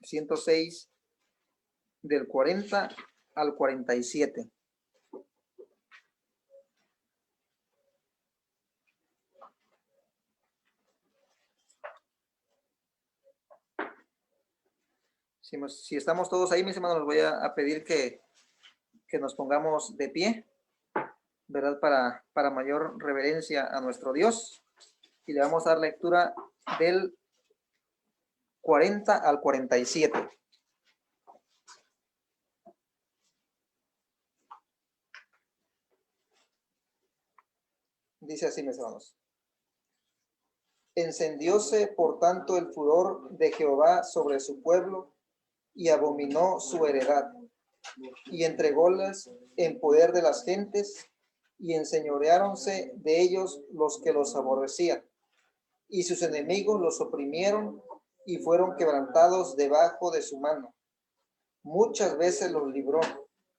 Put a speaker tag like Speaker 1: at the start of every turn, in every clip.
Speaker 1: 106 del 40 al 47. Si estamos todos ahí, mis hermanos, les voy a pedir que nos pongamos de pie, ¿verdad? Para mayor reverencia a nuestro Dios. Y le vamos a dar lectura del 40 al 47. Dice así, mis hermanos. Encendióse, por tanto, el furor de Jehová sobre su pueblo, y abominó su heredad, y entrególas en poder de las gentes, y enseñoreáronse de ellos los que los aborrecían, y sus enemigos los oprimieron, y fueron quebrantados debajo de su mano. Muchas veces los libró,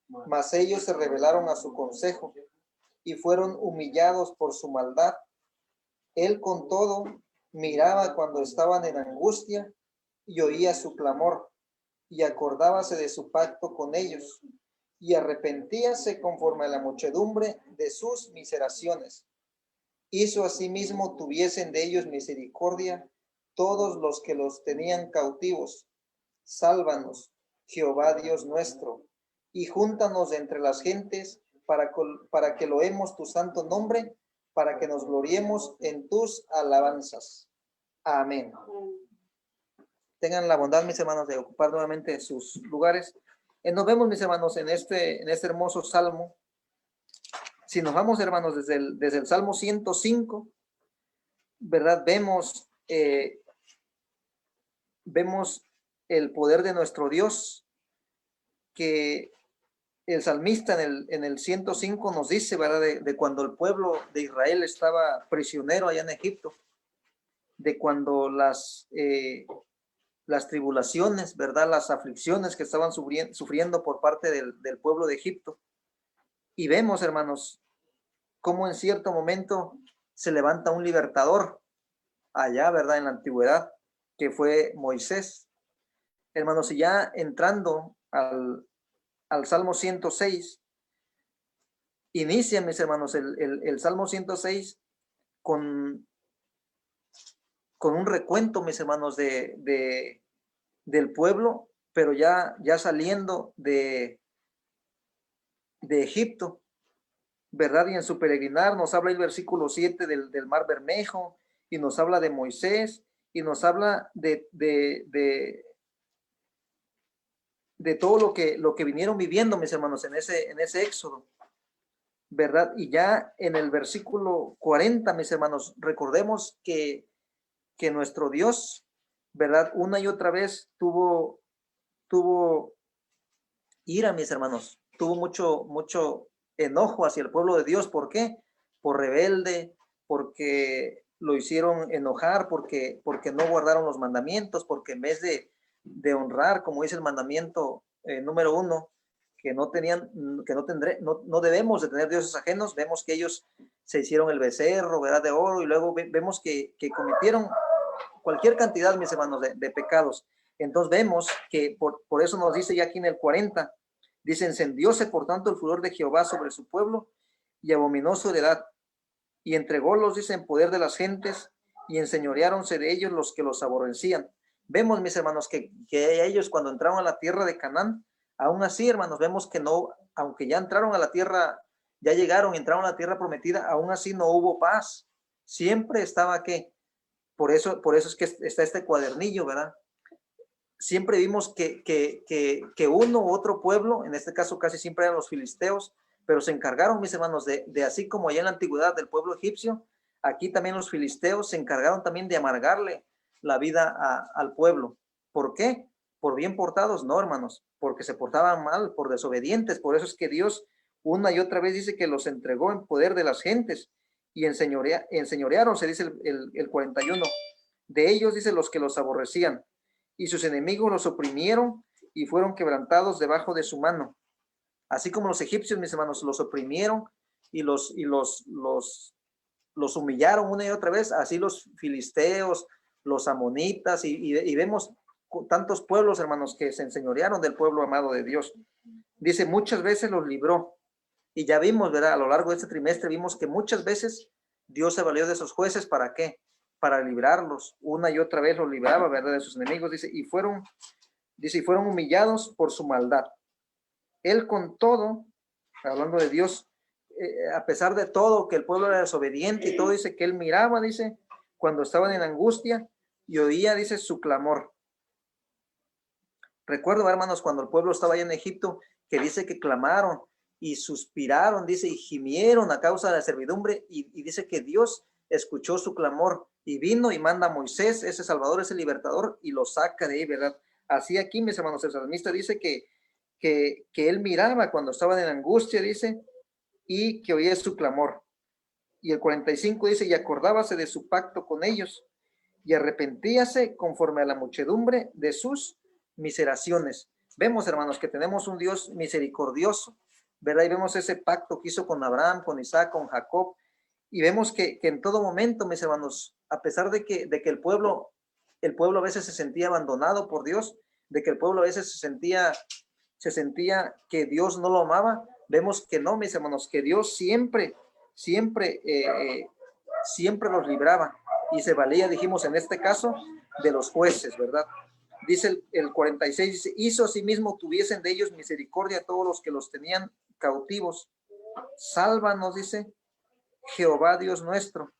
Speaker 1: mas ellos se rebelaron a su consejo, y fueron humillados por su maldad. Él con todo miraba cuando estaban en angustia, y oía su clamor, y acordábase de su pacto con ellos, y arrepentíase conforme a la muchedumbre de sus miseraciones. Hizo asimismo tuviesen de ellos misericordia todos los que los tenían cautivos. Sálvanos, Jehová Dios nuestro, y júntanos de entre las gentes para que loemos tu santo nombre, para que nos gloriemos en tus alabanzas. Amén. Tengan la bondad, mis hermanos, de ocupar nuevamente sus lugares. Nos vemos, mis hermanos, en este hermoso salmo. Si nos vamos, hermanos, desde el Salmo 105, ¿verdad? Vemos el poder de nuestro Dios, que el salmista en el 105 nos dice, ¿verdad? De cuando el pueblo de Israel estaba prisionero allá en Egipto, de cuando las tribulaciones, ¿verdad? Las aflicciones que estaban sufriendo por parte del pueblo de Egipto. Y vemos, hermanos, cómo en cierto momento se levanta un libertador allá, ¿verdad? En la antigüedad, que fue Moisés. Hermanos, y ya entrando al Salmo 106, inicia, mis hermanos, el Salmo 106 con un recuento, mis hermanos, del pueblo, pero ya saliendo de Egipto, ¿verdad? Y en su peregrinar nos habla el versículo 7 del Mar Bermejo, y nos habla de Moisés, y nos habla de todo lo que vinieron viviendo, mis hermanos, en ese éxodo, ¿verdad? Y ya en el versículo 40, mis hermanos, recordemos que nuestro Dios, ¿verdad? Una y otra vez tuvo ira, mis hermanos, tuvo mucho enojo hacia el pueblo de Dios. ¿Por qué? Por rebelde, porque lo hicieron enojar, porque no guardaron los mandamientos, porque en vez de honrar, como dice el mandamiento número 1, que no debemos de tener dioses ajenos, vemos que ellos se hicieron el becerro, ¿verdad? De oro, y luego vemos que cometieron cualquier cantidad, mis hermanos, de pecados. Entonces vemos que por eso nos dice ya aquí en el 40, dice: encendióse por tanto el furor de Jehová sobre su pueblo, y abominó su heredad, y entrególos, dice, en poder de las gentes, y enseñoreáronse de ellos los que los aborrecían. Vemos, mis hermanos, que ellos cuando entraron a la tierra de Canaán, aún así, hermanos, vemos que no, aunque ya entraron a la tierra, ya llegaron, entraron a la tierra prometida, aún así no hubo paz. Siempre estaba ¿qué? Por eso es que está este cuadernillo, ¿verdad? Siempre vimos que uno u otro pueblo, en este caso casi siempre eran los filisteos, pero se encargaron, mis hermanos, de así como allá en la antigüedad del pueblo egipcio, aquí también los filisteos se encargaron también de amargarle la vida al pueblo. ¿Por qué? ¿Por bien portados? No, hermanos, porque se portaban mal, por desobedientes. Por eso es que Dios una y otra vez dice que los entregó en poder de las gentes, y enseñorearon, se dice el 41, de ellos, dice, los que los aborrecían, y sus enemigos los oprimieron, y fueron quebrantados debajo de su mano. Así como los egipcios, mis hermanos, los oprimieron y los humillaron una y otra vez, así los filisteos, los amonitas, y vemos tantos pueblos, hermanos, que se enseñorearon del pueblo amado de Dios. Dice, muchas veces los libró. Y ya vimos, ¿verdad? A lo largo de este trimestre vimos que muchas veces Dios se valió de esos jueces. ¿Para qué? Para librarlos. Una y otra vez los libraba, ¿verdad? De sus enemigos. Dice, y fueron humillados por su maldad. Él con todo, hablando de Dios, a pesar de todo, que el pueblo era desobediente y todo, dice que él miraba, dice, cuando estaban en angustia y oía, dice, su clamor. Recuerdo, hermanos, cuando el pueblo estaba allá en Egipto, que dice que clamaron y suspiraron, dice, y gimieron a causa de la servidumbre, y dice que Dios escuchó su clamor y vino y manda a Moisés, ese Salvador, ese libertador, y lo saca de ahí, ¿verdad? Así aquí, mis hermanos, el salmista dice que él miraba cuando estaban en angustia, dice, y que oía su clamor. Y el 45 dice, y acordábase de su pacto con ellos, y arrepentíase conforme a la muchedumbre de sus miseraciones. Vemos, hermanos, que tenemos un Dios misericordioso, ¿verdad? Y vemos ese pacto que hizo con Abraham, con Isaac, con Jacob, y vemos que en todo momento, mis hermanos, a pesar de que el pueblo a veces se sentía abandonado por Dios, de que el pueblo a veces se sentía que Dios no lo amaba, vemos que no, mis hermanos, que Dios siempre los libraba y se valía, dijimos en este caso, de los jueces, ¿verdad? Dice el 46, dice, hizo asimismo tuviesen de ellos misericordia a todos los que los tenían cautivos. Sálvanos, dice Jehová Dios nuestro,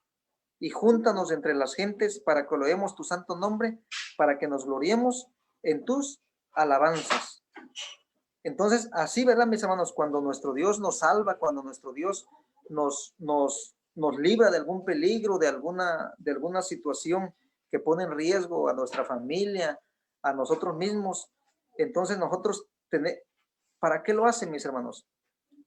Speaker 1: y júntanos entre las gentes para que loemos tu santo nombre, para que nos gloriemos en tus alabanzas. Entonces, así, ¿verdad, mis hermanos? Cuando nuestro Dios nos salva, cuando nuestro Dios nos libra de algún peligro, de alguna situación que pone en riesgo a nuestra familia, a nosotros mismos, entonces nosotros ¿para qué lo hacen, mis hermanos?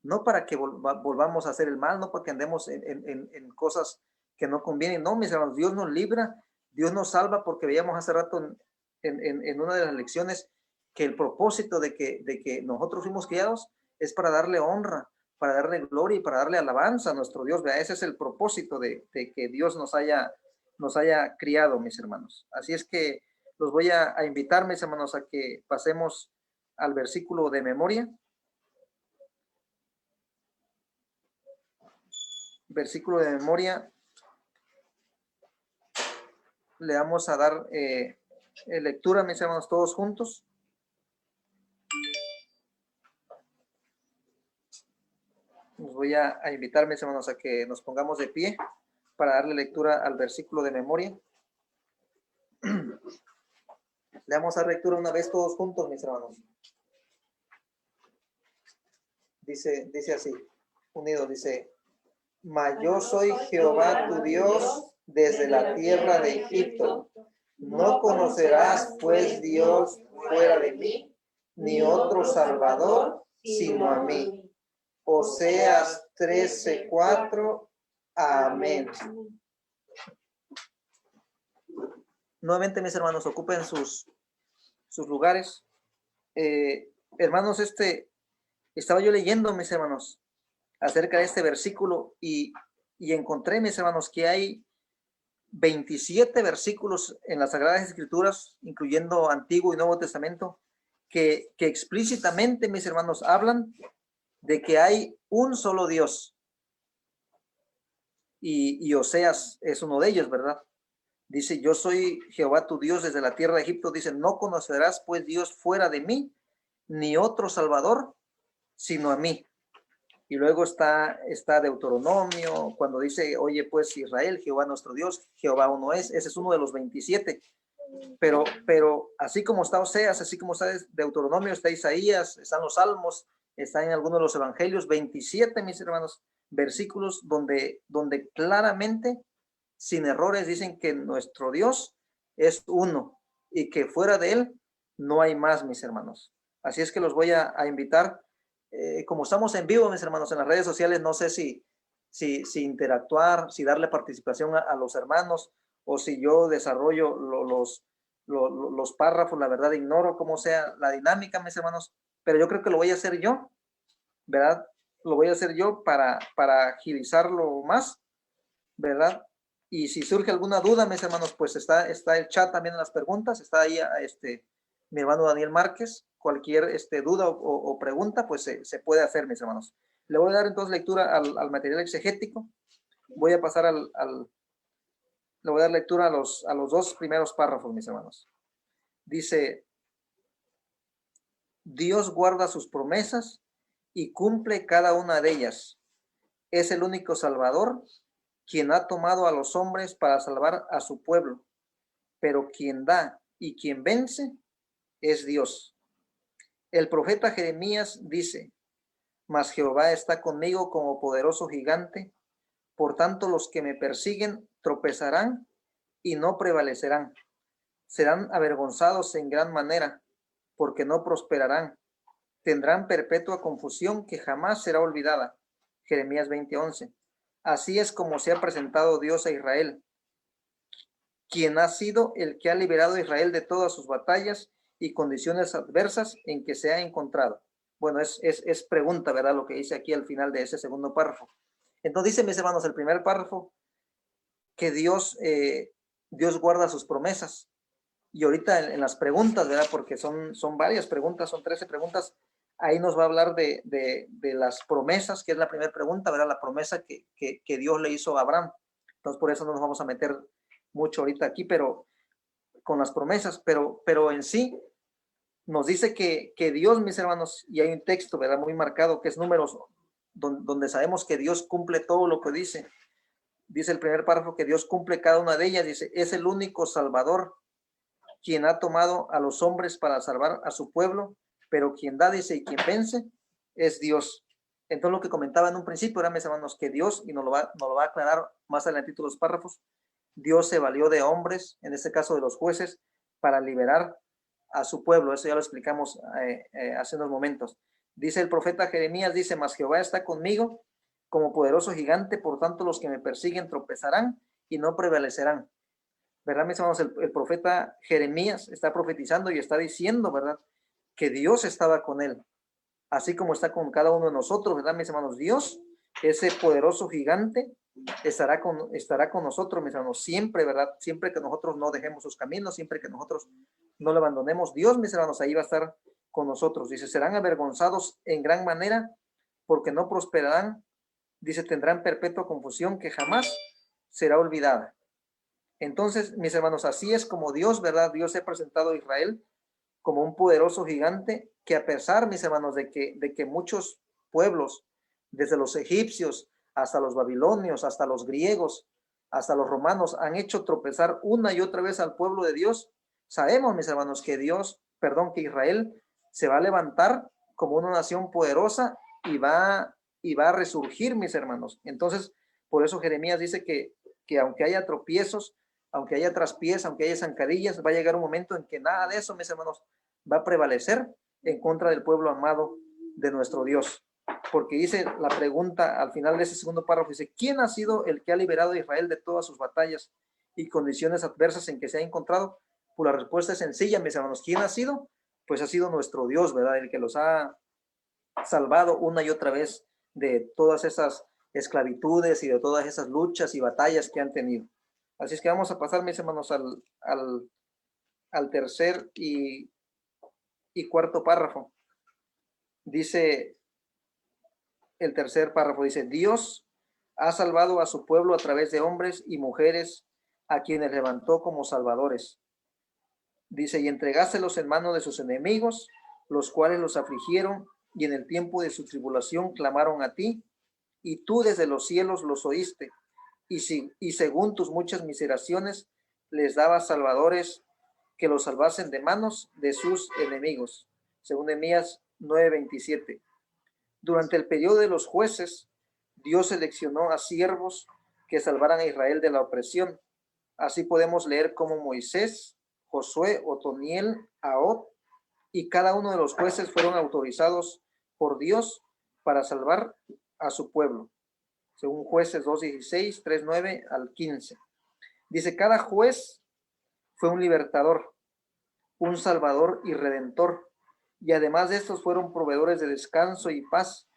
Speaker 1: No para que volvamos a hacer el mal, no para que andemos en cosas que no convienen, no, mis hermanos, Dios nos libra, Dios nos salva, porque veíamos hace rato en una de las lecciones que el propósito de que nosotros fuimos criados es para darle honra, para darle gloria y para darle alabanza a nuestro Dios. ¿Verdad? Ese es el propósito de que Dios nos haya criado, mis hermanos. Así es que los voy a invitar, mis hermanos, a que pasemos al versículo de memoria. Versículo de memoria. Le vamos a dar lectura, mis hermanos, todos juntos. Los voy a invitar, mis hermanos, a que nos pongamos de pie para darle lectura al versículo de memoria. Le vamos a dar lectura una vez todos juntos, mis hermanos. Dice así, unido, dice, mas yo soy Jehová tu Dios desde la tierra de Egipto. No conocerás, pues, Dios fuera de mí, ni otro Salvador sino a mí. Oseas 13:4. Amén. Nuevamente, mis hermanos, ocupen sus lugares. Hermanos, estaba yo leyendo, mis hermanos, acerca de este versículo y encontré, mis hermanos, que hay 27 versículos en las Sagradas Escrituras, incluyendo Antiguo y Nuevo Testamento, que explícitamente, mis hermanos, hablan de que hay un solo Dios. Y Oseas es uno de ellos, ¿verdad? Dice, yo soy Jehová tu Dios desde la tierra de Egipto. Dice, no conocerás, pues, Dios fuera de mí, ni otro Salvador, sino a mí. Y luego está Deuteronomio, cuando dice, oye, pues, Israel, Jehová nuestro Dios, Jehová uno es. Ese es uno de los 27. Pero así como está Oseas, así como está Deuteronomio, está Isaías, están los Salmos, está en algunos de los Evangelios, 27, mis hermanos, versículos donde claramente, sin errores, dicen que nuestro Dios es uno y que fuera de él no hay más, mis hermanos. Así es que los voy a invitar. Como estamos en vivo, mis hermanos, en las redes sociales, no sé si interactuar, si darle participación a los hermanos, o si yo desarrollo los párrafos. La verdad, ignoro cómo sea la dinámica, mis hermanos, pero yo creo que lo voy a hacer yo, ¿verdad? Lo voy a hacer yo para agilizarlo más, ¿verdad? Y si surge alguna duda, mis hermanos, pues está el chat también en las preguntas, está ahí mi hermano Daniel Márquez. Cualquier duda o pregunta, pues se puede hacer, mis hermanos. Le voy a dar entonces lectura al material exegético. Voy a pasar le voy a dar lectura a los dos primeros párrafos, mis hermanos. Dice, Dios guarda sus promesas y cumple cada una de ellas. Es el único Salvador, quien ha tomado a los hombres para salvar a su pueblo. Pero quien da y quien vence es Dios. El profeta Jeremías dice, mas Jehová está conmigo como poderoso gigante, por tanto los que me persiguen tropezarán y no prevalecerán. Serán avergonzados en gran manera, porque no prosperarán. Tendrán perpetua confusión que jamás será olvidada. Jeremías 20:11. Así es como se ha presentado Dios a Israel, quien ha sido el que ha liberado a Israel de todas sus batallas y condiciones adversas en que se ha encontrado. Bueno, es pregunta, ¿verdad? Lo que dice aquí al final de ese segundo párrafo. Entonces dice, mis hermanos, el primer párrafo, que Dios guarda sus promesas. Y ahorita en las preguntas, ¿verdad? Porque son varias preguntas, son 13 preguntas. Ahí nos va a hablar de las promesas, que es la primera pregunta, ¿verdad? La promesa que Dios le hizo a Abraham. Entonces, por eso no nos vamos a meter mucho ahorita aquí, pero con las promesas, pero en sí nos dice que Dios, mis hermanos, y hay un texto, ¿verdad? Muy marcado, que es Números, donde sabemos que Dios cumple todo lo que dice. Dice el primer párrafo que Dios cumple cada una de ellas. Dice, es el único Salvador, quien ha tomado a los hombres para salvar a su pueblo, pero quien da, dice, y quien vence es Dios. Entonces lo que comentaba en un principio era, mis hermanos, que Dios, y nos lo va a aclarar más adelante los párrafos, Dios se valió de hombres, en este caso de los jueces, para liberar a su pueblo. Eso ya lo explicamos hace unos momentos. Dice el profeta Jeremías, dice, mas Jehová está conmigo como poderoso gigante, por tanto los que me persiguen tropezarán y no prevalecerán. ¿Verdad, mis hermanos? El profeta Jeremías está profetizando y está diciendo, ¿verdad?, que Dios estaba con él, así como está con cada uno de nosotros, ¿verdad, mis hermanos? Dios, ese poderoso gigante, estará con nosotros, mis hermanos, siempre, ¿verdad? Siempre que nosotros no dejemos sus caminos, siempre que nosotros no le abandonemos, Dios, mis hermanos, ahí va a estar con nosotros. Dice, serán avergonzados en gran manera porque no prosperarán. Dice, tendrán perpetua confusión que jamás será olvidada. Entonces, mis hermanos, así es como Dios, ¿verdad? Dios se ha presentado a Israel como un poderoso gigante que, a pesar, mis hermanos, de que muchos pueblos, desde los egipcios hasta los babilonios, hasta los griegos, hasta los romanos, han hecho tropezar una y otra vez al pueblo de Dios, sabemos, mis hermanos, que que Israel se va a levantar como una nación poderosa y va a resurgir, mis hermanos. Entonces, por eso Jeremías dice que aunque haya tropiezos, aunque haya traspiés, aunque haya zancadillas, va a llegar un momento en que nada de eso, mis hermanos, va a prevalecer en contra del pueblo amado de nuestro Dios. Porque dice la pregunta al final de ese segundo párrafo, dice, ¿quién ha sido el que ha liberado a Israel de todas sus batallas y condiciones adversas en que se ha encontrado? Pues la respuesta es sencilla, mis hermanos. ¿Quién ha sido? Pues ha sido nuestro Dios, ¿verdad? El que los ha salvado una y otra vez de todas esas esclavitudes y de todas esas luchas y batallas que han tenido. Así es que vamos a pasar, mis hermanos, al tercer y cuarto párrafo. Dice el tercer párrafo, dice, Dios ha salvado a su pueblo a través de hombres y mujeres a quienes levantó como salvadores. Dice, y entregáselos en manos de sus enemigos, los cuales los afligieron y en el tiempo de su tribulación clamaron a ti, y tú desde los cielos los oíste, y según tus muchas miseraciones les dabas salvadores que los salvasen de manos de sus enemigos. Según Nehemías 9:27. Durante el periodo de los jueces, Dios seleccionó a siervos que salvaran a Israel de la opresión. Así podemos leer cómo Moisés, Josué, Otoniel, Ahod y cada uno de los jueces fueron autorizados por Dios para salvar a su pueblo. Según Jueces 2:16, 3:9 al 15. Dice, cada juez fue un libertador, un salvador y redentor, y además de estos fueron proveedores de descanso y paz.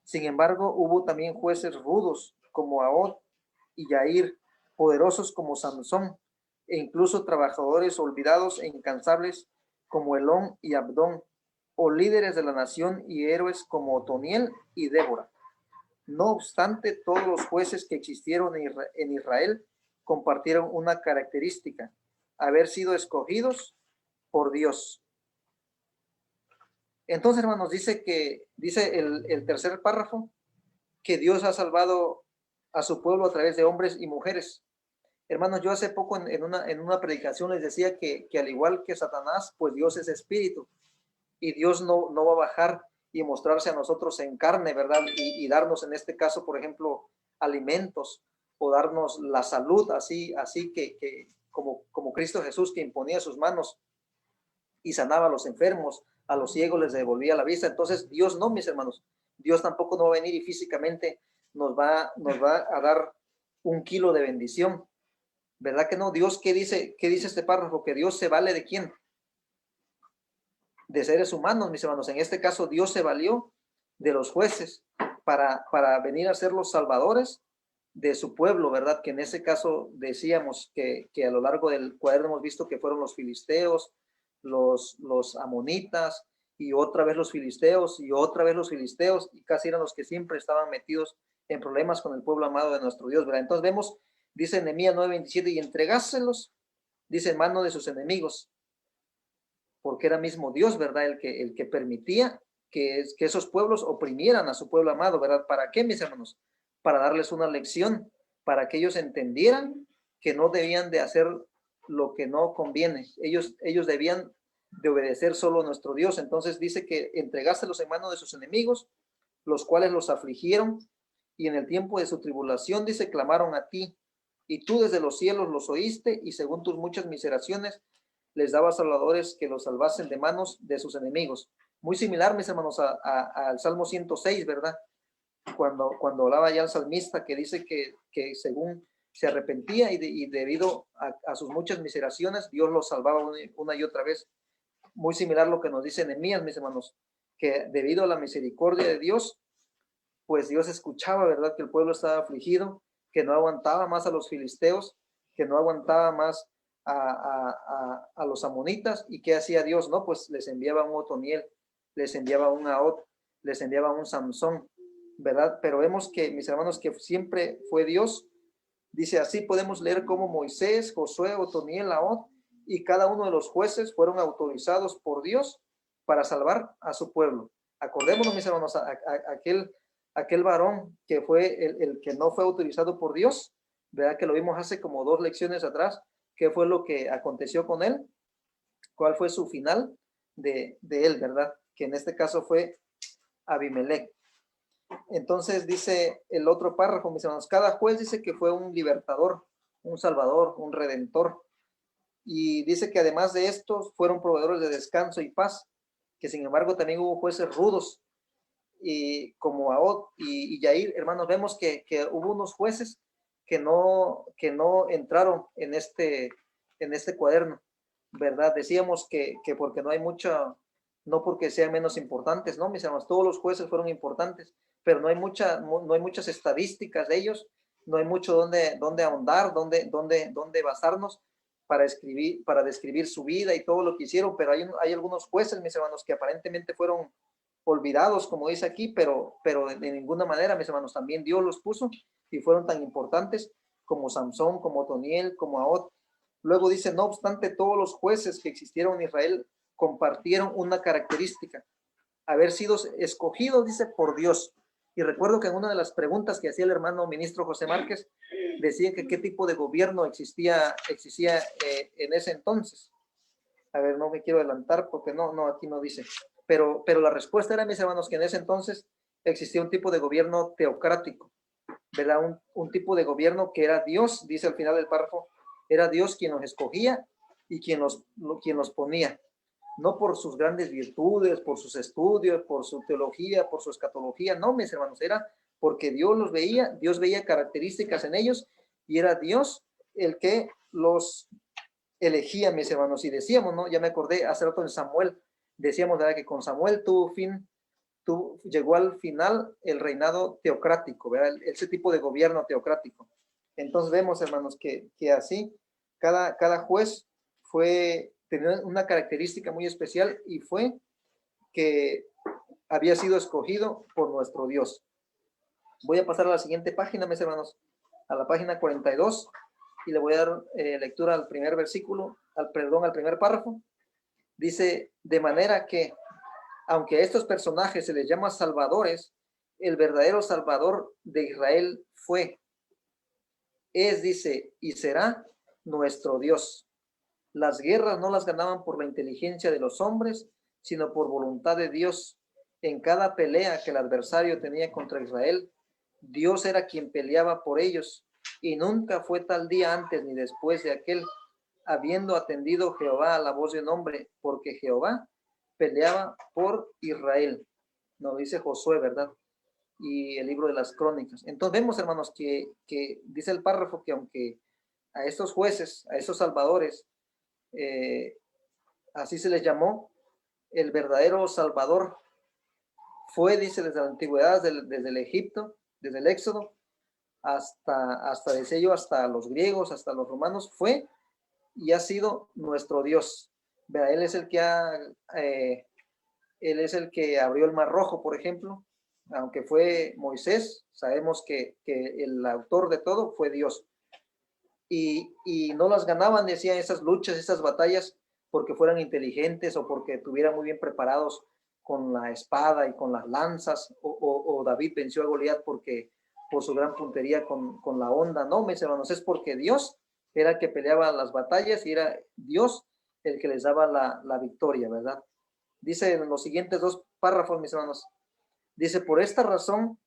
Speaker 1: Sin embargo, hubo también jueces rudos como Ahod y Yair, poderosos como Sansón, e incluso trabajadores olvidados e incansables como Elón y Abdón, o líderes de la nación y héroes como Otoniel y Débora. No obstante, todos los jueces que existieron en Israel compartieron una característica: haber sido escogidos por Dios. Entonces, hermanos, dice el tercer párrafo que Dios ha salvado a su pueblo a través de hombres y mujeres. Hermanos, yo hace poco en una predicación les decía que al igual que Satanás, pues Dios es espíritu y Dios no va a bajar y mostrarse a nosotros en carne, ¿verdad? Y darnos en este caso, por ejemplo, alimentos o darnos la salud, así que como Cristo Jesús, que imponía sus manos y sanaba a los enfermos, a los ciegos les devolvía la vista. Entonces Dios no, mis hermanos, Dios tampoco no va a venir y físicamente nos va a dar 1 kilo de bendición, ¿verdad que no? Dios, ¿qué dice este párrafo? Que Dios se vale ¿de quién? De seres humanos, mis hermanos. En este caso Dios se valió de los jueces para venir a ser los salvadores de su pueblo, ¿verdad? Que en ese caso decíamos que a lo largo del cuaderno hemos visto que fueron los filisteos, los amonitas, y otra vez los filisteos, y otra vez los filisteos, y casi eran los que siempre estaban metidos en problemas con el pueblo amado de nuestro Dios, ¿verdad? Entonces vemos, dice Nehemías 9:27, y entregáselos, dice, en mano de sus enemigos, porque era mismo Dios, ¿verdad? El que permitía que esos pueblos oprimieran a su pueblo amado, ¿verdad? ¿Para qué, mis hermanos? Para darles una lección, para que ellos entendieran que no debían de hacer lo que no conviene. Ellos debían de obedecer solo a nuestro Dios. Entonces dice que entregáselos en manos de sus enemigos, los cuales los afligieron, y en el tiempo de su tribulación, dice, clamaron a ti, y tú desde los cielos los oíste, y según tus muchas miseraciones, les daba salvadores que los salvasen de manos de sus enemigos. Muy similar, mis hermanos, al Salmo 106, ¿verdad? Cuando hablaba ya el salmista, que dice que según se arrepentía y debido a sus muchas miseraciones, Dios los salvaba una y otra vez. Muy similar lo que nos dice Nehemías, mis hermanos, que debido a la misericordia de Dios, pues Dios escuchaba, ¿verdad? Que el pueblo estaba afligido, que no aguantaba más a los filisteos, que no aguantaba más a los amonitas. ¿Y qué hacía Dios? No, pues les enviaba un Otoniel, les enviaba un Ahot, les enviaba un Samsón, ¿verdad? Pero vemos que, mis hermanos, que siempre fue Dios. Dice, así podemos leer cómo Moisés, Josué, Otoniel, Ahot y cada uno de los jueces fueron autorizados por Dios para salvar a su pueblo. Acordémonos, mis hermanos, aquel varón que fue el que no fue autorizado por Dios, ¿verdad? Que lo vimos hace como 2 lecciones atrás. ¿Qué fue lo que aconteció con él? ¿Cuál fue su final de él, verdad? Que en este caso fue Abimelech. Entonces dice el otro párrafo, mis hermanos, cada juez dice que fue un libertador, un salvador, un redentor. Y dice que además de estos fueron proveedores de descanso y paz, que sin embargo también hubo jueces rudos, y como Ahot y Yair, hermanos, vemos que hubo unos jueces que no entraron en este cuaderno, ¿verdad? Decíamos que porque no hay mucha, no porque sean menos importantes, ¿no? Mis hermanos, todos los jueces fueron importantes, pero no hay muchas estadísticas de ellos, no hay mucho donde ahondar, donde basarnos para describir su vida y todo lo que hicieron, pero hay algunos jueces, mis hermanos, que aparentemente fueron olvidados, como dice aquí, pero de ninguna manera, mis hermanos, también Dios los puso y fueron tan importantes como Samsón, como Otoniel, como Ahot. Luego dice, no obstante, todos los jueces que existieron en Israel compartieron una característica: haber sido escogidos, dice, por Dios. Y recuerdo que en una de las preguntas que hacía el hermano ministro José Márquez, decía que qué tipo de gobierno existía en ese entonces. A ver, no me quiero adelantar porque no, aquí no dice. Pero la respuesta era, mis hermanos, que en ese entonces existía un tipo de gobierno teocrático, ¿verdad? Un tipo de gobierno que era Dios, dice al final del párrafo, era Dios quien los escogía y quien los ponía, no por sus grandes virtudes, por sus estudios, por su teología, por su escatología, no, mis hermanos, era porque Dios los veía, Dios veía características en ellos y era Dios el que los elegía, mis hermanos. Y decíamos, ¿no? Ya me acordé hace rato en Samuel, decíamos, ¿verdad? Que con Samuel llegó al final el reinado teocrático, ¿verdad? Ese tipo de gobierno teocrático. Entonces vemos, hermanos, que así cada juez tenía una característica muy especial y fue que había sido escogido por nuestro Dios. Voy a pasar a la siguiente página, mis hermanos, a la página 42, y le voy a dar lectura al primer versículo, al primer párrafo. Dice, de manera que, aunque a estos personajes se les llama salvadores, el verdadero Salvador de Israel dice, y será nuestro Dios. Las guerras no las ganaban por la inteligencia de los hombres, sino por voluntad de Dios. En cada pelea que el adversario tenía contra Israel, Dios era quien peleaba por ellos, y nunca fue tal día antes ni después de aquel, habiendo atendido Jehová a la voz de un hombre, porque Jehová peleaba por Israel. Nos dice Josué, ¿verdad? Y el libro de las crónicas. Entonces vemos, hermanos, que dice el párrafo que aunque a estos jueces, a estos salvadores, así se les llamó, el verdadero Salvador dice, desde la antigüedad, desde el Egipto, desde el Éxodo, hasta decía yo, hasta los griegos, hasta los romanos, fue y ha sido nuestro Dios. Él es el que él es el que abrió el Mar Rojo, por ejemplo. Aunque fue Moisés, sabemos que el autor de todo fue Dios. Y no las ganaban, decían, esas luchas, esas batallas, porque fueran inteligentes o porque estuvieran muy bien preparados con la espada y con las lanzas, o David venció a Goliat por su gran puntería con la honda. No, mis hermanos, es porque Dios era el que peleaba las batallas y era Dios el que les daba la victoria, ¿verdad? Dice en los siguientes dos párrafos, mis hermanos, dice, por esta razón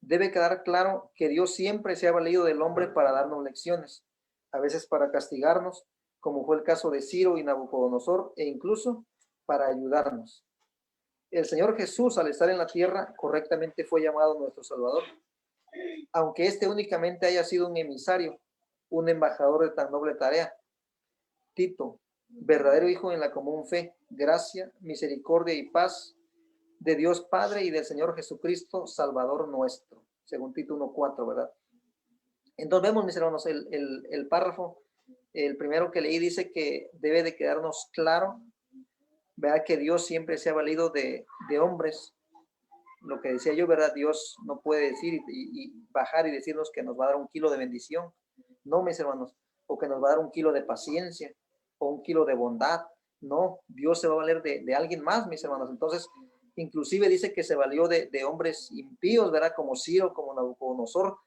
Speaker 1: debe quedar claro que Dios siempre se ha valido del hombre para darnos lecciones, a veces para castigarnos, como fue el caso de Ciro y Nabucodonosor, e incluso para ayudarnos. El Señor Jesús, al estar en la tierra, correctamente fue llamado nuestro Salvador, aunque este únicamente haya sido un emisario, un embajador de tan noble tarea. Tito, verdadero hijo en la común fe, gracia, misericordia y paz de Dios Padre y del Señor Jesucristo, Salvador nuestro, según Tito 1:4, ¿verdad? Entonces vemos, mis hermanos, el párrafo, el primero que leí, dice que debe de quedarnos claro, ¿verdad? Que Dios siempre se ha valido de hombres. Lo que decía yo, ¿verdad? Dios no puede decir y bajar y decirnos que nos va a dar 1 kilo de bendición. No, mis hermanos, o que nos va a dar 1 kilo de paciencia o 1 kilo de bondad. No, Dios se va a valer de alguien más, mis hermanos. Entonces, inclusive dice que se valió de hombres impíos, ¿verdad? Como Ciro, como Nabucodonosor,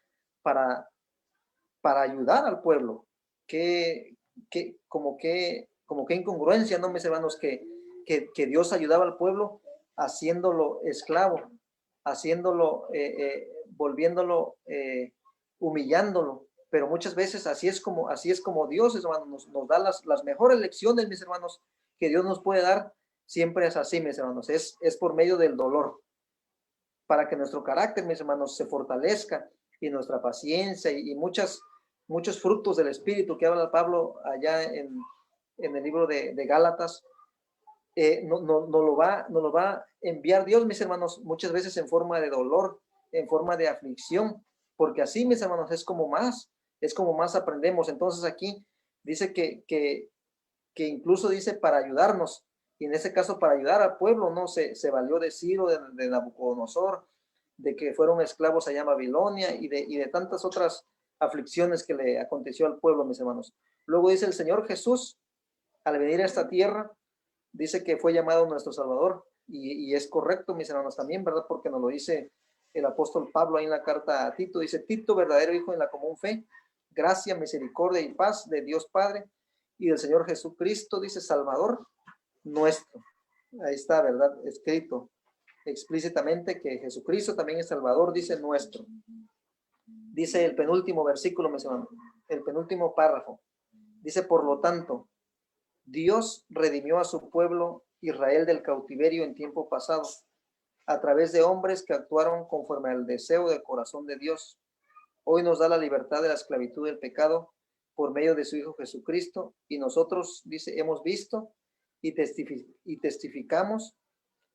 Speaker 1: para ayudar al pueblo. Como que incongruencia, ¿no, mis hermanos? Que Dios ayudaba al pueblo haciéndolo esclavo, haciéndolo, volviéndolo, humillándolo. Pero muchas veces así es como Dios, hermanos, nos da las mejores lecciones, mis hermanos, que Dios nos puede dar. Siempre es así, mis hermanos, es por medio del dolor, para que nuestro carácter, mis hermanos, se fortalezca, y nuestra paciencia y muchos frutos del Espíritu que habla Pablo allá en el libro de Gálatas, no lo va a enviar Dios, mis hermanos, muchas veces en forma de dolor, en forma de aflicción, porque así, mis hermanos, es como más aprendemos. Entonces aquí dice que incluso dice para ayudarnos, y en ese caso para ayudar al pueblo, ¿no? Se valió de Ciro, de Nabucodonosor, de que fueron esclavos allá en Babilonia y de tantas otras aflicciones que le aconteció al pueblo, mis hermanos. Luego dice el Señor Jesús, al venir a esta tierra, dice que fue llamado nuestro Salvador, y es correcto, mis hermanos, también, ¿verdad? Porque nos lo dice el apóstol Pablo ahí en la carta a Tito, dice, Tito, verdadero hijo en la común fe, gracia, misericordia y paz de Dios Padre y del Señor Jesucristo, dice, Salvador nuestro. Ahí está, ¿verdad? Escrito explícitamente que Jesucristo también es Salvador, dice nuestro. Dice el penúltimo versículo, mis hermanos, el penúltimo párrafo. Dice, por lo tanto, Dios redimió a su pueblo Israel del cautiverio en tiempo pasado, a través de hombres que actuaron conforme al deseo del corazón de Dios. Hoy nos da la libertad de la esclavitud del pecado por medio de su Hijo Jesucristo, y nosotros, dice, hemos visto y testificamos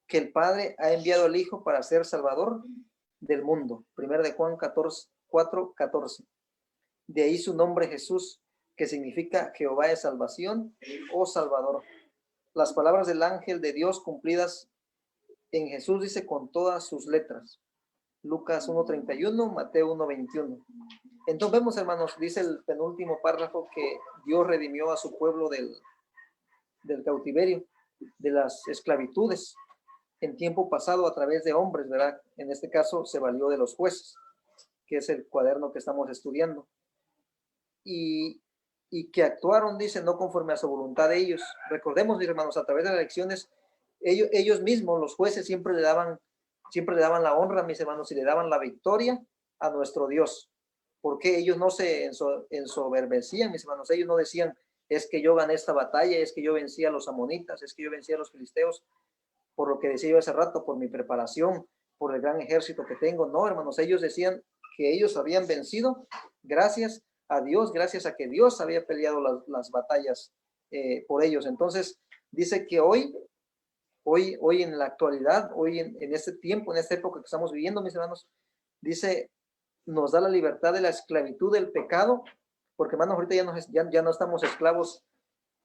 Speaker 1: que el Padre ha enviado al Hijo para ser Salvador del mundo. Primera de Juan 4:14. De ahí su nombre Jesús, que significa Jehová es salvación o Salvador. Las palabras del ángel de Dios cumplidas en Jesús, dice, con todas sus letras. Lucas 1:31, Mateo 1:21. Entonces vemos, hermanos, dice el penúltimo párrafo, que Dios redimió a su pueblo del cautiverio, de las esclavitudes, en tiempo pasado a través de hombres, ¿verdad? En este caso se valió de los jueces, que es el cuaderno que estamos estudiando. Y que actuaron, dice, no conforme a su voluntad de ellos. Recordemos, mis hermanos, a través de las elecciones, ellos mismos, los jueces, siempre le daban la honra, mis hermanos, y le daban la victoria a nuestro Dios. Porque ellos no se ensoberbecían, mis hermanos. Ellos no decían, es que yo gané esta batalla, es que yo vencí a los amonitas, es que yo vencí a los filisteos, por lo que decía yo hace rato, por mi preparación, por el gran ejército que tengo. No, hermanos, ellos decían que ellos habían vencido gracias a Dios, gracias a que Dios había peleado las batallas por ellos. Entonces, dice que hoy en la actualidad, hoy en este tiempo, en esta época que estamos viviendo, mis hermanos, dice, nos da la libertad de la esclavitud del pecado, porque, hermanos, ahorita ya no estamos esclavos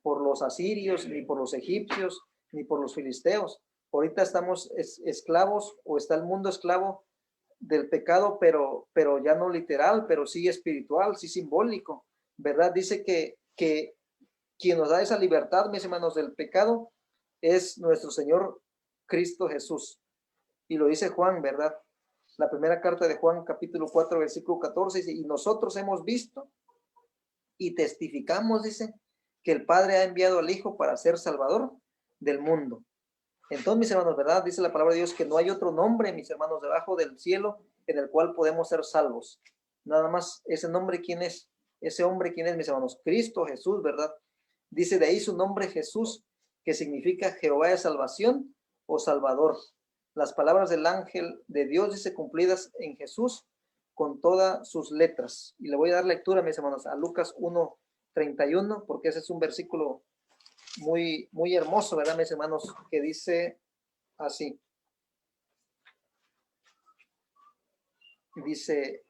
Speaker 1: por los asirios, ni por los egipcios, ni por los filisteos. Ahorita estamos esclavos, o está el mundo esclavo del pecado, pero ya no literal, pero sí espiritual, sí simbólico, ¿verdad? Dice que quien nos da esa libertad, mis hermanos, del pecado es nuestro Señor Cristo Jesús. Y lo dice Juan, ¿verdad? La primera carta de Juan, capítulo 4, versículo 14, dice, y nosotros hemos visto y testificamos, dice, que el Padre ha enviado al Hijo para ser Salvador del mundo. Entonces, mis hermanos, ¿verdad? Dice la palabra de Dios que no hay otro nombre, mis hermanos, debajo del cielo en el cual podemos ser salvos. Nada más, ese nombre, ¿quién es? Ese hombre, ¿quién es, mis hermanos? Cristo Jesús, ¿verdad? Dice de ahí su nombre Jesús, que significa Jehová de salvación o Salvador. Las palabras del ángel de Dios, dice, cumplidas en Jesús con todas sus letras. Y le voy a dar lectura, mis hermanos, a Lucas 1:31, porque ese es un versículo muy, muy hermoso, ¿verdad, mis hermanos? Que dice así. Dice,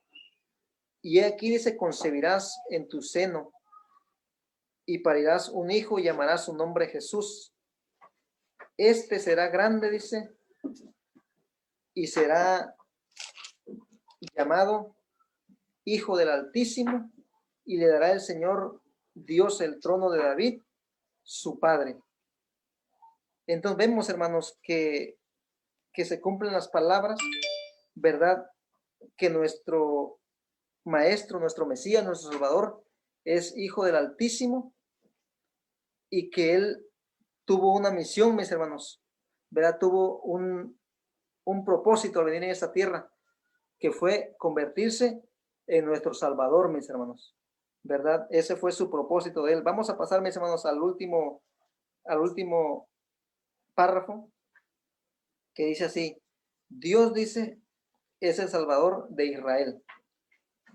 Speaker 1: y aquí dice, concebirás en tu seno y parirás un hijo y llamarás su nombre Jesús. Este será grande, dice, y será llamado Hijo del Altísimo, y le dará el Señor Dios el trono de David, su padre. Entonces vemos, hermanos, que se cumplen las palabras, ¿verdad? Que nuestro Maestro, nuestro Mesías, nuestro Salvador, es Hijo del Altísimo, y que Él tuvo una misión, mis hermanos, ¿verdad? Tuvo un propósito al venir en esta tierra, que fue convertirse en nuestro Salvador, mis hermanos, ¿verdad? Ese fue su propósito de Él. Vamos a pasar, mis hermanos, al último párrafo, que dice así: Dios, dice, es el Salvador de Israel.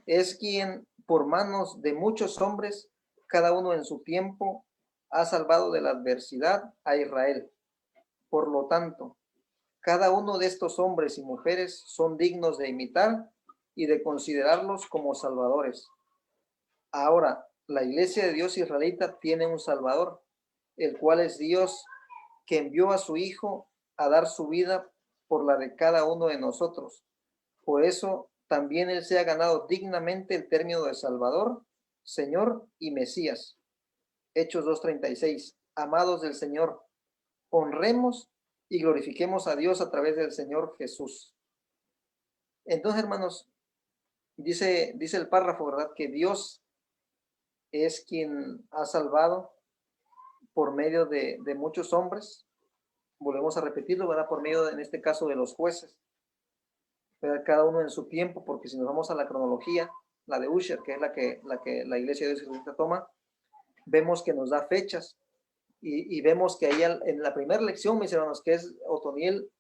Speaker 1: Es quien, por manos de muchos hombres, cada uno en su tiempo, ha salvado de la adversidad a Israel. Por lo tanto, cada uno de estos hombres y mujeres son dignos de imitar y de considerarlos como salvadores. Ahora, la iglesia de Dios israelita tiene un Salvador, el cual es Dios, que envió a su Hijo a dar su vida por la de cada uno de nosotros. Por eso también Él se ha ganado dignamente el término de Salvador, Señor y Mesías. Hechos 2:36. Amados del Señor, honremos y glorifiquemos a Dios a través del Señor Jesús. Entonces, hermanos, dice el párrafo, ¿verdad? Que Dios es quien ha salvado por medio de muchos hombres. Volvemos a repetirlo, ¿verdad? Por medio, en este caso, de los jueces, ¿verdad? Cada uno en su tiempo, porque si nos vamos a la cronología, la de Usher, que es la que la iglesia de Dios toma, vemos que nos da fechas, y vemos que ahí en la primera lección, mis hermanos, que es Otoniel,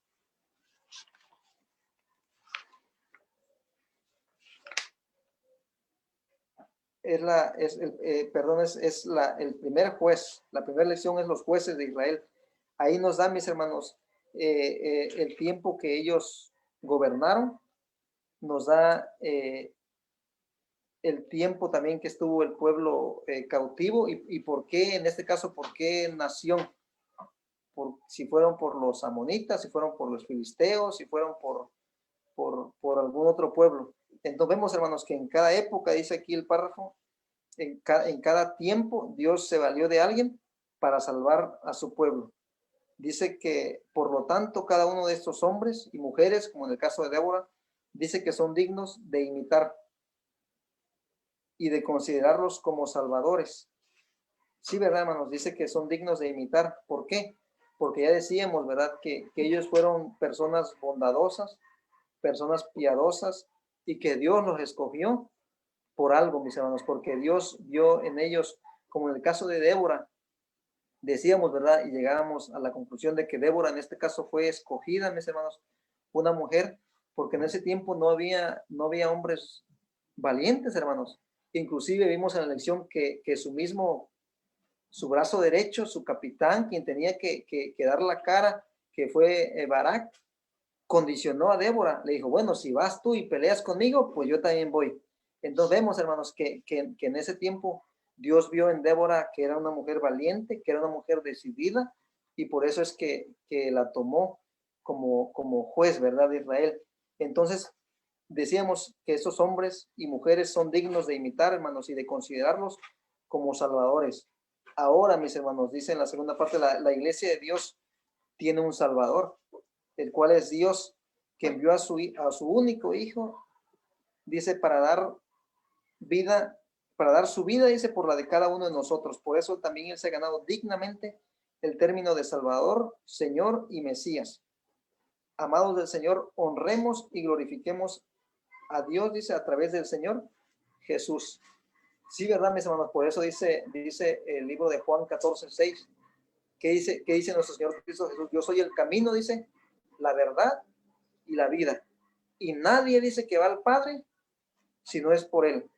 Speaker 1: el primer juez. La primera lección es los jueces de Israel. Ahí nos da, mis hermanos, el tiempo que ellos gobernaron, nos da el tiempo también que estuvo el pueblo cautivo y por qué, en este caso, por qué nación. Si fueron por los amonitas, si fueron por los filisteos, si fueron por algún otro pueblo. Entonces vemos, hermanos, que en cada época, dice aquí el párrafo, en cada tiempo Dios se valió de alguien para salvar a su pueblo. Dice que, por lo tanto, cada uno de estos hombres y mujeres, como en el caso de Débora, dice que son dignos de imitar y de considerarlos como salvadores. Sí, ¿verdad, hermanos? Dice que son dignos de imitar. ¿Por qué? Porque ya decíamos, ¿verdad? Que ellos fueron personas bondadosas, personas piadosas, y que Dios los escogió por algo, mis hermanos, porque Dios vio en ellos, como en el caso de Débora, decíamos, ¿verdad? Y llegábamos a la conclusión de que Débora en este caso fue escogida, mis hermanos, una mujer, porque en ese tiempo no había hombres valientes, hermanos. Inclusive vimos en la lección que su brazo derecho, su capitán, quien tenía que dar la cara, que fue Barak, condicionó a Débora. Le dijo, bueno, si vas tú y peleas conmigo, pues yo también voy. Entonces vemos, hermanos, que en ese tiempo Dios vio en Débora que era una mujer valiente, que era una mujer decidida, y por eso es que la tomó como juez, ¿verdad?, de Israel. Entonces, decíamos que esos hombres y mujeres son dignos de imitar, hermanos, y de considerarlos como salvadores. Ahora, mis hermanos, dice en la segunda parte, la iglesia de Dios tiene un salvador, el cual es Dios, que envió a su único hijo, dice, para dar vida, para dar su vida, dice, por la de cada uno de nosotros. Por eso también él se ha ganado dignamente el término de Salvador, Señor y Mesías. Amados del Señor, honremos y glorifiquemos a Dios, dice, a través del Señor Jesús. Sí, ¿verdad, mis hermanos? Por eso dice el libro de Juan 14:6, ¿qué dice nuestro Señor Cristo Jesús? Yo soy el camino, dice, la verdad y la vida. Y nadie dice que va al Padre si no es por Él.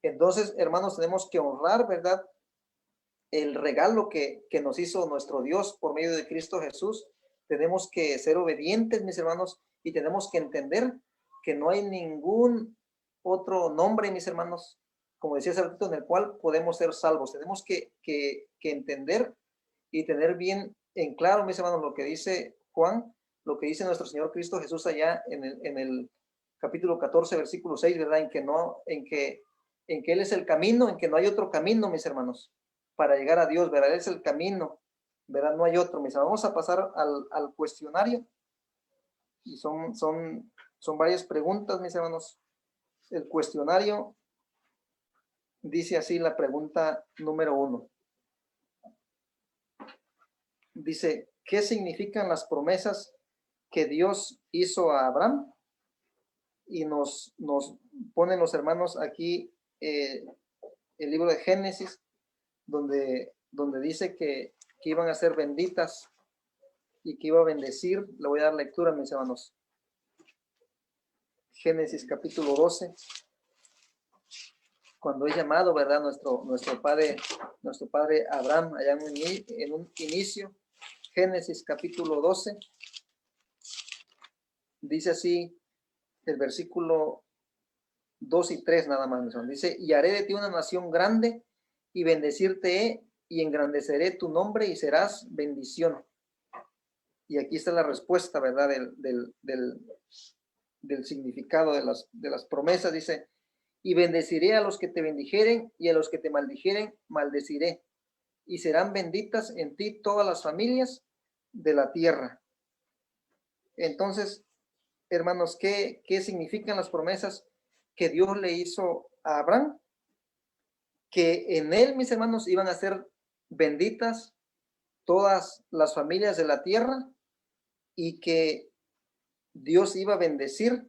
Speaker 1: Entonces, hermanos, tenemos que honrar, ¿verdad?, el regalo que nos hizo nuestro Dios por medio de Cristo Jesús. Tenemos que ser obedientes, mis hermanos, y tenemos que entender que no hay ningún otro nombre, mis hermanos, como decía hace ratito, en el cual podemos ser salvos. Tenemos que entender y tener bien en claro, mis hermanos, lo que dice Juan, lo que dice nuestro Señor Cristo Jesús allá en el capítulo 14, versículo 6, ¿verdad? En que Él es el camino, en que no hay otro camino, mis hermanos, para llegar a Dios, ¿verdad? Él es el camino, ¿verdad? No hay otro, mis hermanos. Vamos a pasar al cuestionario, y son varias preguntas, mis hermanos. El cuestionario dice así, la pregunta número 1. Dice, ¿qué significan las promesas que Dios hizo a Abraham? Y nos ponen los hermanos aquí el libro de Génesis, donde dice que iban a ser benditas y que iba a bendecir. Le voy a dar lectura, mis hermanos. Génesis capítulo 12. Cuando es llamado, ¿verdad?, nuestro padre Abraham, allá en un inicio. Génesis capítulo 12. Dice así el versículo 2 y 3 nada más. Dice, y haré de ti una nación grande y bendecirte y engrandeceré tu nombre y serás bendición. Y aquí está la respuesta, ¿verdad?, del significado de las promesas. Dice, y bendeciré a los que te bendijeren y a los que te maldijeren, maldeciré. Y serán benditas en ti todas las familias de la tierra. Entonces, hermanos, ¿qué significan las promesas que Dios le hizo a Abraham? Que en él, mis hermanos, iban a ser benditas todas las familias de la tierra, y que Dios iba a bendecir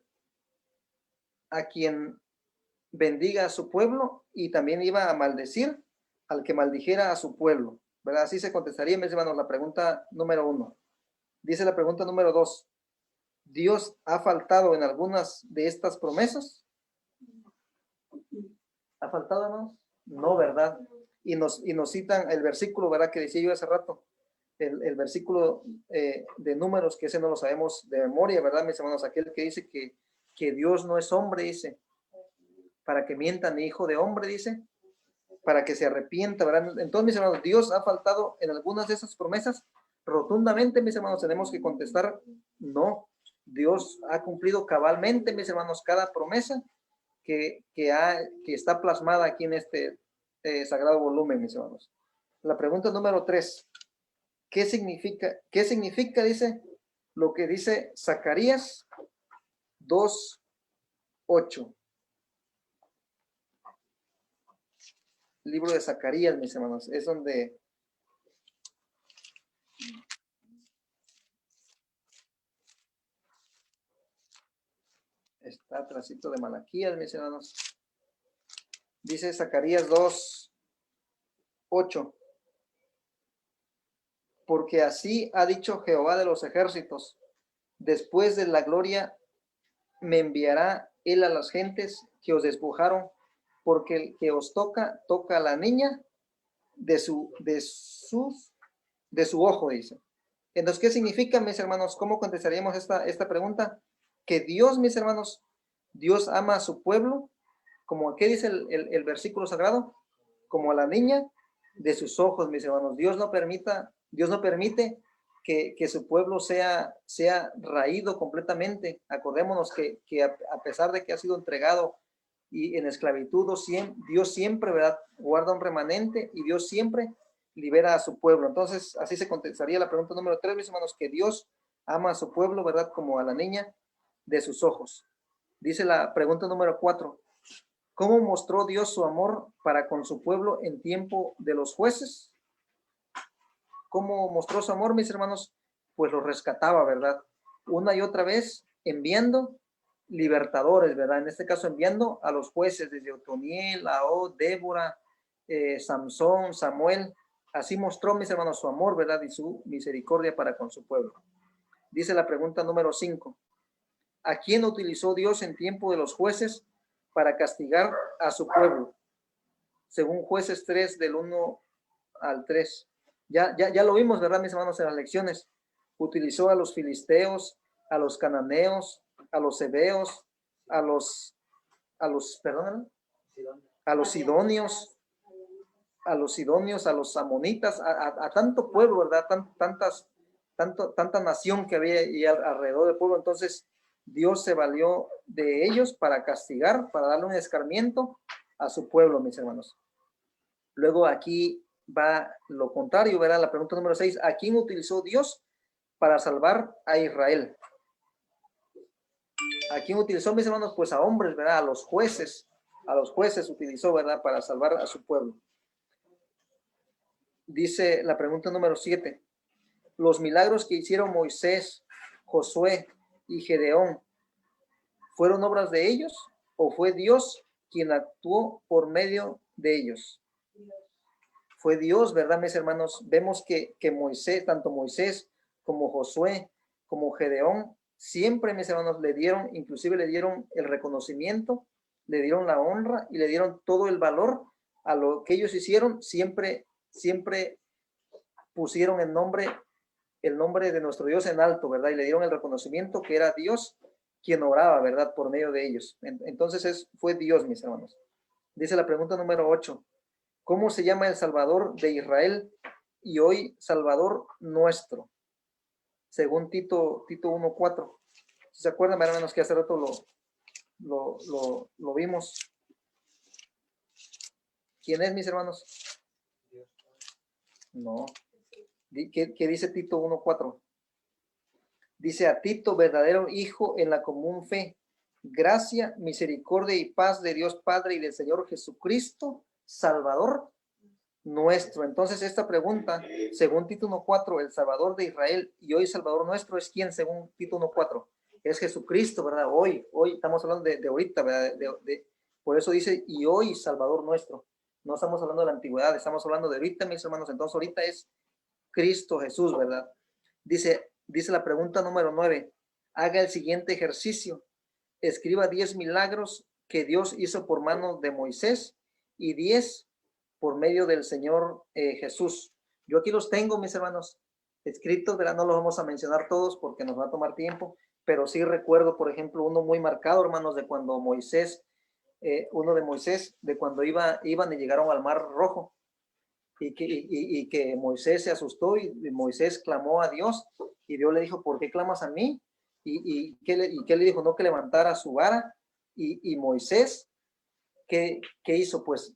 Speaker 1: a quien bendiga a su pueblo, y también iba a maldecir al que maldijera a su pueblo, ¿verdad? Así se contestaría, mis hermanos, la pregunta número 1. Dice la pregunta número 2. ¿Dios ha faltado en algunas de estas promesas? ¿Ha faltado, hermanos? No, ¿verdad? Y nos citan el versículo, ¿verdad?, que decía yo hace rato, el versículo de Números, que ese no lo sabemos de memoria, ¿verdad, mis hermanos? Aquel que dice que Dios no es hombre, dice, para que mienta ni hijo de hombre, dice, para que se arrepienta, ¿verdad? Entonces, mis hermanos, Dios ha faltado en algunas de esas promesas. Rotundamente, mis hermanos, tenemos que contestar, no. Dios ha cumplido cabalmente, mis hermanos, cada promesa que está plasmada aquí en este sagrado volumen, mis hermanos. La pregunta número 3. ¿Qué significa, dice, lo que dice Zacarías 2:8? Libro de Zacarías, mis hermanos, es donde está atrásito de Malaquías, mis hermanos. Dice Zacarías 2:8. Porque así ha dicho Jehová de los ejércitos, después de la gloria me enviará él a las gentes que os despojaron, porque el que os toca a la niña de su ojo, dice. Entonces, ¿qué significa, mis hermanos? ¿Cómo contestaríamos esta pregunta? Que Dios, mis hermanos, Dios ama a su pueblo, como ¿qué dice el versículo sagrado? Como a la niña de sus ojos, mis hermanos. Dios no permite que su pueblo sea raído completamente. Acordémonos que a pesar de que ha sido entregado y en esclavitud, Dios siempre, ¿verdad?, guarda un remanente y Dios siempre libera a su pueblo. Entonces, así se contestaría la pregunta número 3, mis hermanos, que Dios ama a su pueblo, ¿verdad?, como a la niña de sus ojos. Dice la pregunta número 4. ¿Cómo mostró Dios su amor para con su pueblo en tiempo de los jueces? ¿Cómo mostró su amor, mis hermanos? Pues los rescataba, ¿verdad? Una y otra vez enviando libertadores, ¿verdad? En este caso enviando a los jueces desde Otoniel, Ahod, Débora, Samsón, Samuel. Así mostró, mis hermanos, su amor, ¿verdad? Y su misericordia para con su pueblo. Dice la pregunta número 5. ¿A quién utilizó Dios en tiempo de los jueces para castigar a su pueblo? Según Jueces 3, del 1 al 3. Ya lo vimos, ¿verdad, mis hermanos, en las lecciones? Utilizó a los filisteos, a los cananeos, a los heveos, a los sidonios, a los amonitas, a tanto pueblo, ¿verdad? Tanta nación que había y alrededor del pueblo. Entonces, Dios se valió de ellos para castigar, para darle un escarmiento a su pueblo, mis hermanos. Luego aquí va lo contrario, ¿verdad? La pregunta número 6. ¿A quién utilizó Dios para salvar a Israel? ¿A quién utilizó, mis hermanos? Pues a hombres, ¿verdad? A los jueces utilizó, ¿verdad? Para salvar a su pueblo. Dice la pregunta número 7. Los milagros que hicieron Moisés, Josué y Gedeón, ¿fueron obras de ellos o fue Dios quien actuó por medio de ellos? Fue Dios, ¿verdad, mis hermanos? Vemos que Moisés, tanto Moisés como Josué, como Gedeón, siempre, mis hermanos, inclusive le dieron el reconocimiento, le dieron la honra y le dieron todo el valor a lo que ellos hicieron. Siempre pusieron el nombre de nuestro Dios en alto, ¿verdad? Y le dieron el reconocimiento que era Dios quien oraba, ¿verdad? Por medio de ellos. Entonces fue Dios, mis hermanos. Dice la pregunta número 8. ¿Cómo se llama el Salvador de Israel y hoy Salvador nuestro? Según Tito 1:4. ¿Se acuerdan, hermanos, que hace rato lo vimos? ¿Quién es, mis hermanos? No. ¿Qué dice Tito 1:4? Dice: a Tito, verdadero hijo en la común fe, gracia, misericordia y paz de Dios Padre y del Señor Jesucristo, Salvador nuestro. Entonces esta pregunta, según Tito 1:4, el Salvador de Israel y hoy Salvador nuestro, ¿es quién según Tito 1:4? Es Jesucristo, ¿verdad? Hoy estamos hablando de ahorita, ¿verdad? Por eso dice, y hoy Salvador nuestro. No estamos hablando de la antigüedad, estamos hablando de ahorita, mis hermanos. Entonces ahorita es Cristo Jesús, ¿verdad? Dice la pregunta número 9. Haga el siguiente ejercicio. Escriba 10 milagros que Dios hizo por mano de Moisés y 10 por medio del Señor Jesús. Yo aquí los tengo, mis hermanos, escritos, ¿verdad? No los vamos a mencionar todos porque nos va a tomar tiempo, pero sí recuerdo, por ejemplo, uno muy marcado, hermanos, de cuando Moisés uno de Moisés, de cuando iban y llegaron al Mar Rojo, y que Moisés se asustó y Moisés clamó a Dios, y Dios le dijo, ¿por qué clamas a mí? ¿Y qué le dijo? No, que levantara su vara, y Moisés, ¿qué hizo? Pues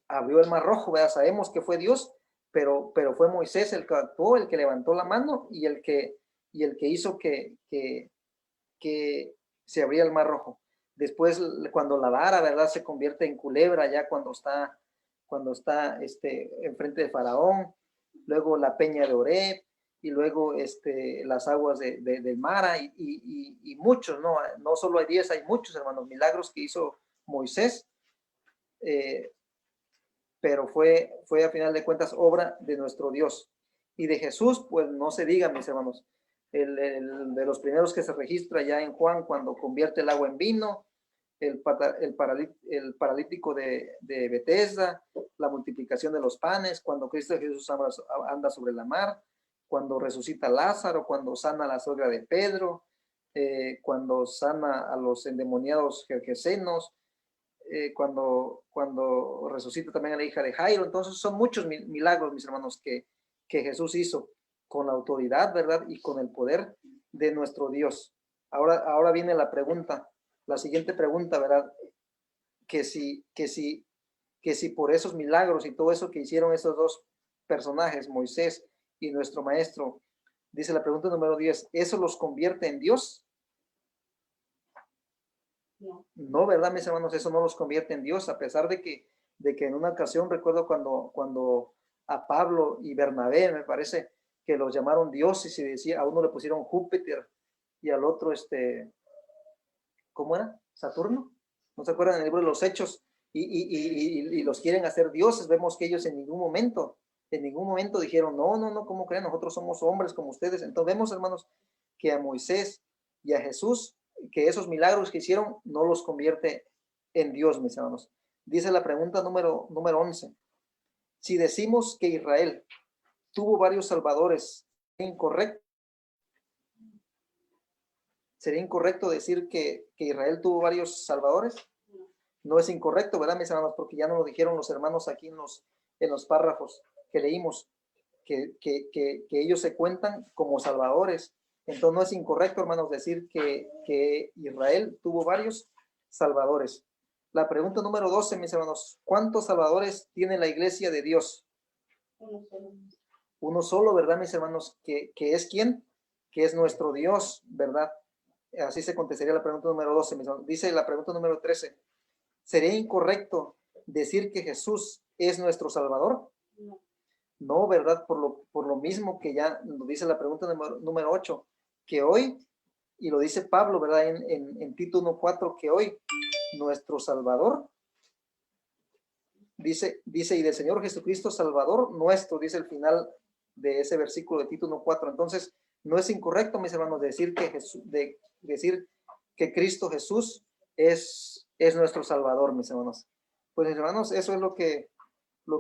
Speaker 1: abrió el Mar Rojo, ¿verdad? Sabemos que fue Dios, pero fue Moisés el que actuó, el que levantó la mano y el que hizo que se abría el Mar Rojo. Después, cuando la vara, ¿verdad?, se convierte en culebra, ya cuando está enfrente de Faraón, luego la peña de Oreb, y luego las aguas del Mara, y muchos, no solo hay 10, hay muchos, hermanos, milagros que hizo Moisés, pero fue a final de cuentas obra de nuestro Dios. Y de Jesús, pues no se diga, mis hermanos, el de los primeros que se registra ya en Juan, cuando convierte el agua en vino, el paralítico de Betesda, la multiplicación de los panes, cuando Cristo Jesús anda sobre la mar, cuando resucita a Lázaro, cuando sana a la suegra de Pedro, cuando sana a los endemoniados gergesenos, cuando resucita también a la hija de Jairo. Entonces son muchos milagros, mis hermanos, que Jesús hizo con la autoridad, ¿verdad? Y con el poder de nuestro Dios. Ahora viene la pregunta, la siguiente pregunta, ¿verdad? Que si por esos milagros y todo eso que hicieron esos dos personajes, Moisés y nuestro maestro, dice la pregunta número 10, ¿eso los convierte en Dios? No, ¿verdad, mis hermanos? Eso no los convierte en Dios, a pesar de que en una ocasión, recuerdo cuando a Pablo y Bernabé, me parece, que los llamaron dioses, y decía, a uno le pusieron Júpiter y al otro, ¿cómo era? Saturno. ¿No se acuerdan del libro de los Hechos? Y los quieren hacer dioses. Vemos que ellos en ningún momento dijeron, no, ¿cómo creen? Nosotros somos hombres como ustedes. Entonces vemos, hermanos, que a Moisés y a Jesús, que esos milagros que hicieron no los convierte en Dios, mis hermanos. Dice la pregunta número 11. Si decimos que Israel tuvo varios salvadores, ¿es incorrecto? ¿Sería incorrecto decir que Israel tuvo varios salvadores? No es incorrecto, ¿verdad, mis hermanos? Porque ya nos lo dijeron los hermanos aquí en los párrafos que leímos, que ellos se cuentan como salvadores. Entonces no es incorrecto, hermanos, decir que Israel tuvo varios salvadores. La pregunta número 12, mis hermanos, ¿cuántos salvadores tiene la iglesia de Dios?
Speaker 2: Uno solo.
Speaker 1: Uno solo, ¿verdad, mis hermanos? ¿Que es quién? Que es nuestro Dios, ¿verdad? Así se contestaría la pregunta número 12, mis hermanos. Dice la pregunta número 13. ¿Sería incorrecto decir que Jesús es nuestro Salvador? No, ¿verdad? Por lo mismo que ya nos dice la pregunta número 8, que hoy, y lo dice Pablo, ¿verdad? En Tito 1:4, que hoy nuestro Salvador, dice, y del Señor Jesucristo Salvador nuestro, dice el final de ese versículo de Tito 1:4. Entonces, no es incorrecto, mis hermanos, decir que Cristo Jesús es nuestro Salvador, mis hermanos. Pues, mis hermanos, eso es lo que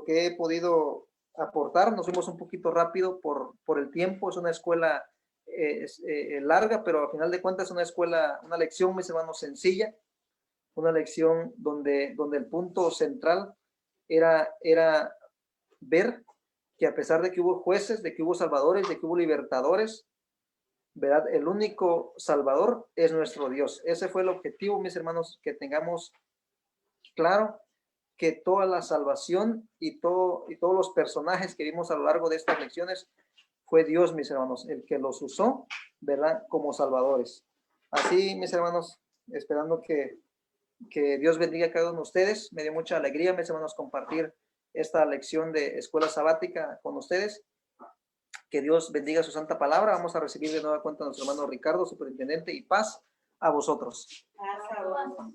Speaker 1: he podido aportar. Nos fuimos un poquito rápido por el tiempo. Es una escuela larga, pero al final de cuentas es una lección, mis hermanos, sencilla, una lección donde el punto central era ver que a pesar de que hubo jueces, de que hubo salvadores, de que hubo libertadores, ¿verdad? El único salvador es nuestro Dios. Ese fue el objetivo, mis hermanos, que tengamos claro que toda la salvación y todos los personajes que vimos a lo largo de estas lecciones fue Dios, mis hermanos, el que los usó, ¿verdad?, como salvadores. Así, mis hermanos, esperando que Dios bendiga a cada uno de ustedes. Me dio mucha alegría, mis hermanos, compartir esta lección de escuela sabática con ustedes. Que Dios bendiga su santa palabra. Vamos a recibir de nueva cuenta a nuestro hermano Ricardo, superintendente, y paz a vosotros.
Speaker 2: Paz a vos.